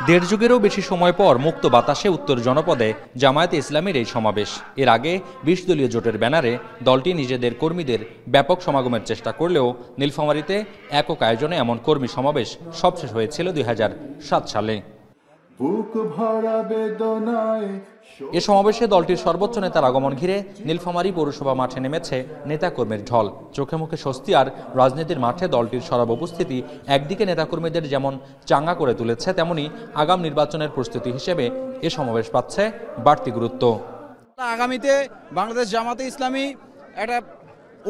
দেড় যুগেরও বেশি সময় পর মুক্ত বাতাসে উত্তর জনপদে জামায়াতে ইসলামীর এই সমাবেশ। এর আগে ২০ দলীয় জোটের ব্যানারে দলটি নিজেদের কর্মীদের ব্যাপক সমাগমের চেষ্টা করলেও নীলফামারীতে একক আয়োজনে এমন কর্মী সমাবেশ সবশেষ হয়েছিল ২০০৭ সালে। এ সমাবেশে দলটির সর্বোচ্চ নেতার আগমন ঘিরে নীলফামারী পৌরসভা মাঠে নেমেছে নেতাকর্মীর ঢল। চোখে মুখে স্বস্তি আর রাজনীতির মাঠে দলটির সরব উপস্থিতি একদিকে নেতাকর্মীদের যেমন চাঙ্গা করে তুলেছে, তেমনি আগাম নির্বাচনের প্রস্তুতি হিসেবে এ সমাবেশ পাচ্ছে বাড়তি গুরুত্ব। আগামীতে বাংলাদেশ জামাতে ইসলামী একটা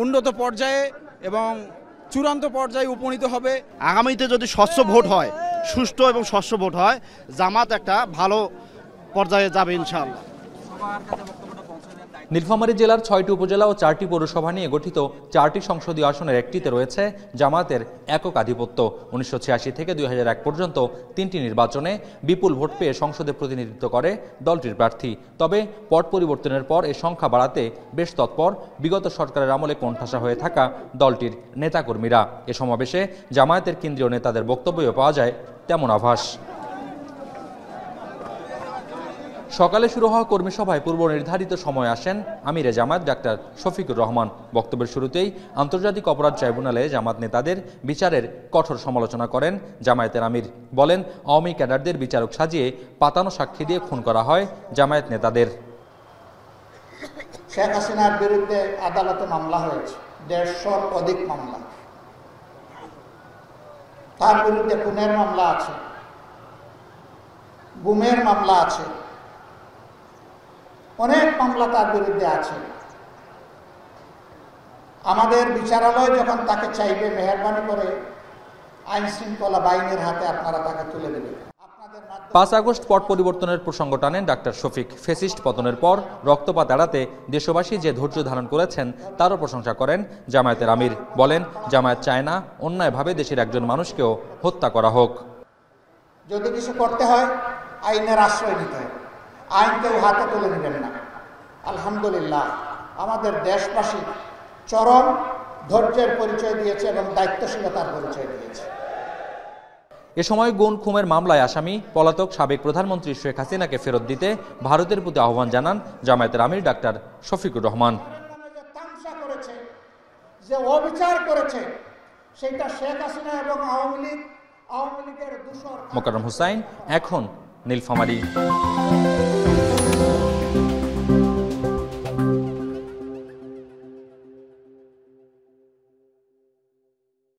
উন্নত পর্যায়ে এবং চূড়ান্ত পর্যায়ে উপনীত হবে। আগামীতে যদি স্বচ্ছ ভোট হয়, সুষ্ঠু এবং স্বচ্ছ ভোট হয়, জামাত একটা ভালো পর্যায়ে যাবে ইনশাআল্লাহ। নীলফামারী জেলার ৬টি উপজেলা ও ৪টি পৌরসভা নিয়ে গঠিত ৪টি সংসদীয় আসনের একটিতে রয়েছে জামায়াতের একক আধিপত্য। ১৯৮৬ থেকে ২০০১ পর্যন্ত ৩টি নির্বাচনে বিপুল ভোট পেয়ে সংসদে প্রতিনিধিত্ব করে দলটির প্রার্থী। তবে পট পরিবর্তনের পর এ সংখ্যা বাড়াতে বেশ তৎপর বিগত সরকারের আমলে কোণঠাসা হয়ে থাকা দলটির নেতাকর্মীরা। এ সমাবেশে জামায়াতের কেন্দ্রীয় নেতাদের বক্তব্যও পাওয়া যায় তেমন আভাস। সকালে শুরু হওয়া কর্মী সভায় পূর্ব নির্ধারিত সময় আসেন আমিরে জামায়াত ডাক্তার শফিকুর রহমান। বক্তব্যের শুরুতেই আন্তর্জাতিক অপরাধ ট্রাইব্যুনালে জামায়াত নেতাদের বিচারের কঠোর সমালোচনা করেন জামায়াতের আমির। বলেন, আওয়ামী ক্যাডারদের বিচারক সাজিয়ে পাতানো সাক্ষী দিয়ে খুন করা হয় জামায়াত নেতাদের। শেখ হাসিনার বিরুদ্ধে আদালতে মামলা হয়েছে, ১৫০ অধিক মামলা। তার বিরুদ্ধে খুনের মামলা আছে, গুমের মামলা আছে, অনেক মামলা তার বিরুদ্ধে আছে। আমাদের বিচারালয় যখন তাকে চাইবে, মেহেরবানি করে আইন শৃঙ্খলা বাহিনীর হাতে আপনারা তাকে তুলে দেবেন। ৫ আগস্ট পট পরিবর্তনের প্রসঙ্গ টানেন ডাক্তার শফিক। ফ্যাসিস্ট পতনের পর রক্তপাত এড়াতে দেশবাসী যে ধৈর্য ধারণ করেছেন তারও প্রশংসা করেন জামায়াতের আমির। বলেন, জামায়াত চায় না অন্যায়ভাবে দেশের একজন মানুষকেও হত্যা করা হোক। যদি কিছু করতে হয় আইনের আশ্রয় নিতে হয়, আইন কেউ হাতে তুলে নেবেন না। আলহামদুলিল্লাহ, আমাদের দেশবাসী চরম ধৈর্যের পরিচয় দিয়েছে এবং দায়িত্বশীলতার পরিচয় দিয়েছে। এ সময় গুম খুনের মামলায় আসামি পলাতক সাবেক প্রধানমন্ত্রী শেখ হাসিনাকে ফেরত দিতে ভারতের প্রতি আহ্বান জানান জামায়াতের আমির ডাক্তার শফিকুর রহমান। যে অবিচার করেছে সেটা শেখ হাসিনা এবং আওয়ামী লীগের দূষর। মোকাররম হোসাইন, এখন নীলফামারী।